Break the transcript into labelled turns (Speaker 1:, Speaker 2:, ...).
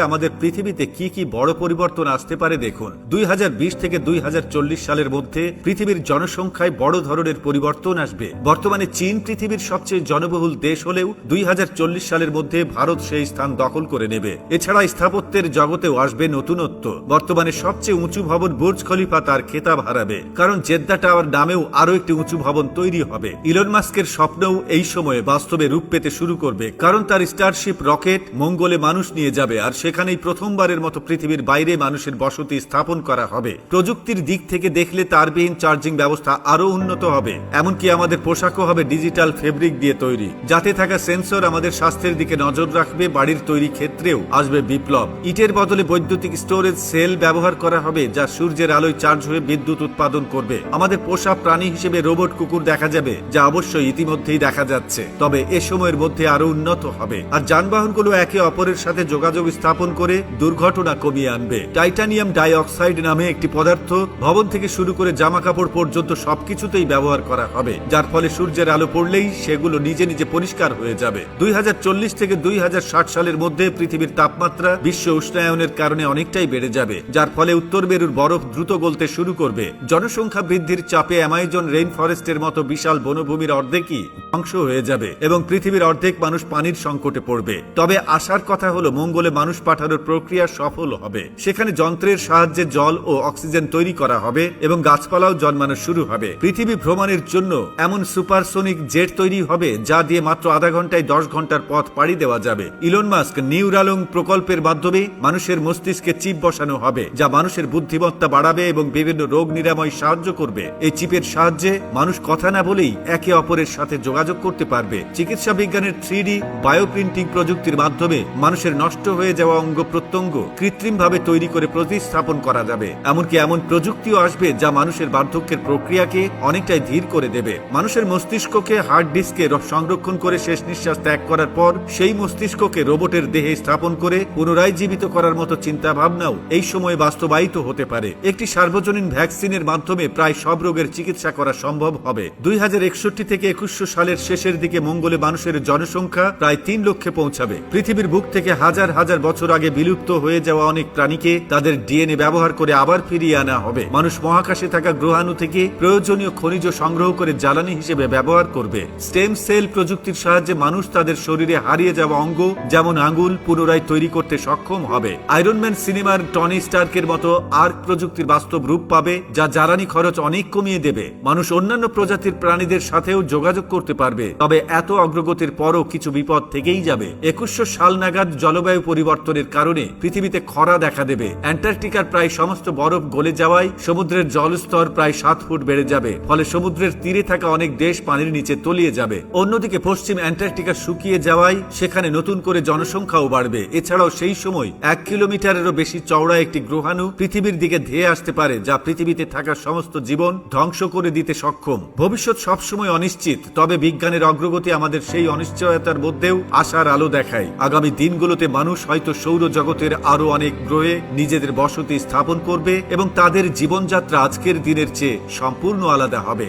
Speaker 1: আমাদের পৃথিবীতে কি কি বড় পরিবর্তন আসতে পারে দেখুন। 2020 থেকে 2040 সালের মধ্যে পৃথিবীর জনসংখ্যায় বড় ধরনের পরিবর্তন আসবে। বর্তমানে চীন পৃথিবীর সবচেয়ে জনবহুল দেশ হলেও 2040 সালের মধ্যে ভারত সেই স্থান দখল করে নেবে। এছাড়া স্থাপত্যের জগতেও আসবে নতুনত্ব। বর্তমানে সবচেয়ে উঁচু ভবন বুর্জ খলিফা তার খেতাব হারাবে, কারণ জেদ্দা টাওয়ার নামেও আরো একটি উঁচু ভবন তৈরি হবে। ইলন মাস্কের স্বপ্নও এই সময়ে বাস্তবে রূপ পেতে শুরু করবে, কারণ তার স্টারশিপ রকেট মঙ্গলে মানুষ নিয়ে যাবে, আর সেখানেই প্রথমবারের মতো পৃথিবীর বাইরে মানুষের বসতি স্থাপন করা হবে। প্রযুক্তির দিক থেকে দেখলে তারবিহীন চার্জিং ব্যবস্থা আরো উন্নত হবে। এমনকি আমাদের পোশাকও হবে ডিজিটাল ফেব্রিক দিয়ে তৈরি, যাতে থাকা সেন্সর আমাদের স্বাস্থ্যের দিকে নজর রাখবে। বাড়ির তৈরি ক্ষেত্রেও আসবে বিপ্লব। ইটের বদলে বৈদ্যুতিক স্টোরেজ সেল ব্যবহার করা হবে, যা সূর্যের আলোয় চার্জ হয়ে বিদ্যুৎ উৎপাদন করবে। আমাদের পোষা প্রাণী হিসেবে রোবট কুকুর দেখা যাবে, যা অবশ্যই ইতিমধ্যেই দেখা যাচ্ছে, তবে এ সময়ের মধ্যে আরো উন্নত হবে। আর যানবাহনগুলো একে অপরের সাথে যোগাযোগ স্থাপন করে দুর্ঘটনা কমিয়ে আনবে। টাইটানিয়াম ডাই অক্সাইড নামে একটি পদার্থ ভবন থেকে শুরু করে জামা কাপড় পর্যন্ত সবকিছুতেই ব্যবহার করা হবে, যার ফলে সূর্যের আলো পড়লেই সেগুলো নিজে নিজে পরিষ্কার হয়ে যাবে। 2040 থেকে 2060 সালের মধ্যে পৃথিবীর তাপমাত্রা বিশ্ব উষ্ণায়নের কারণে অনেকটাই বেড়ে যাবে, যার ফলে উত্তর মেরুর বরফ দ্রুত গলতে শুরু করবে। জনসংখ্যা বৃদ্ধির চাপে অ্যামাজন রেইন ফরেস্টের মতো বিশাল বনভূমির অর্ধেকই ধ্বংস হয়ে যাবে এবং পৃথিবীর অর্ধেক মানুষ পানির সংকটে পড়বে। তবে আশার কথা হলো মঙ্গলে মানুষ পাঠানোর প্রক্রিয়া সফল হবে। সেখানে যন্ত্রের সাহায্যে জল ও অক্সিজেন তৈরি করা হবে এবং গাছপালাও জন্মানো শুরু হবে। পৃথিবী ভ্রমণের জন্য এমন সুপারসোনিক জেট তৈরি হবে, যা দিয়ে মাত্র আধা ঘন্টায় 10 ঘন্টার পথ পাড়ি দেওয়া যাবে। ইলন মাস্ক নিউরালং প্রকল্পের মাধ্যমে মানুষের মস্তিষ্কে চিপ বসানো হবে, যা মানুষের বুদ্ধিমত্তা বাড়াবে এবং বিভিন্ন রোগ নিরাময় সাহায্য করবে। এই চিপের সাহায্যে মানুষ কথা না বলেই একে অপরের সাথে যোগাযোগ করতে পারবে। চিকিৎসা বিজ্ঞানের 3D বায়োপ্রিন্টিং প্রযুক্তির মাধ্যমে মানুষের নষ্ট হয়ে যাওয়া অঙ্গ প্রত্যঙ্গ কৃত্রিমভাবে তৈরি করে প্রতিস্থাপন করা যাবে। এমনকি এমন প্রযুক্তিও আসবে যা মানুষের বার্ধক্যের প্রক্রিয়াকে অনেকটাই ধীর করে দেবে। মানুষের মস্তিষ্ককে হার্ড ডিস্কে সংরক্ষণ করে শেষ নিঃশ্বাস ত্যাগ করার পর সেই মস্তিষ্ককে রোবটের দেহে স্থাপন করে পুনরায় জীবিত করার মতো চিন্তা ভাবনাও এই সময়ে বাস্তবায়িত হতে পারে। একটি সার্বজনীন ভ্যাকসিনের মাধ্যমে প্রায় সব রোগের চিকিৎসা করা সম্ভব হবে। 2061 থেকে 2100 সালের শেষের দিকে মঙ্গলে মানুষের জনসংখ্যা প্রায় 3 লক্ষে পৌঁছাবে। পৃথিবীর বুক থেকে হাজার হাজার বছর আগে বিলুপ্ত হয়ে যাওয়া অনেক প্রাণীকে তাদের ডিএনএ ব্যবহার করে আবার ফিরিয়ে আনা হবে। মানুষ মহাকাশে থাকা গ্রহাণু থেকে প্রয়োজনীয় খনিজ সংগ্রহ করে জ্বালানি হিসেবে ব্যবহার করবে। স্টেম সেল প্রযুক্তির সাহায্যে মানুষ তাদের শরীরে হারিয়ে যাওয়া অঙ্গ যেমন আঙ্গুল পুনরায় তৈরি করতে সক্ষম হবে। আয়রনম্যান সিনেমার টনি স্টার্কের মতো আর্ক প্রযুক্তির বাস্তব রূপ পাবে, যা জ্বালানি খরচ অনেক কমিয়ে দেবে। মানুষ অন্যান্য প্রজাতির প্রাণীদের সাথেও যোগাযোগ করতে পারবে। তবে এত অগ্রগতির পরও কিছু বিপদ থেকেই যাবে। 2100 সাল নাগাদ জলবায়ু পরিবর্তনের কারণে পৃথিবীতে খরা দেখা দেবে। অ্যান্টার্কটিকার প্রায় সমস্ত বরফ গলে যাওয়ায় সমুদ্রের জলস্তর প্রায় 7 ফুট বেড়ে যাবে, ফলে সমুদ্রের তীরে থাকা অনেক দেশ পানির নিচে তলিয়ে যাবে। অন্যদিকে পশ্চিম অ্যান্টার্কটিকা শুকিয়ে যাওয়ায় সেখানে নতুন করে জনসংখ্যাও বাড়বে। এছাড়াও সেই সময় 1 কিলোমিটারেরও বেশি চওড়া একটি গ্রহাণু পৃথিবীর দিকে ধেয়ে আসতে পারে, যা পৃথিবীতে থাকা সমস্ত জীবন ধ্বংস করে দিতে সক্ষম। ভবিষ্যৎ সবসময় অনিশ্চিত, তবে বিজ্ঞানের অগ্রগতি আমাদের সেই অনিশ্চয়তার মধ্যেও আশার আলো দেখায়। আগামী দিনগুলোতে মানুষ হয়তো সৌরজগতের আরো অনেক গ্রহে নিজেদের বসতি স্থাপন করবে এবং তাদের জীবনযাত্রা আজকের দিনের চেয়ে সম্পূর্ণ আলাদা হবে।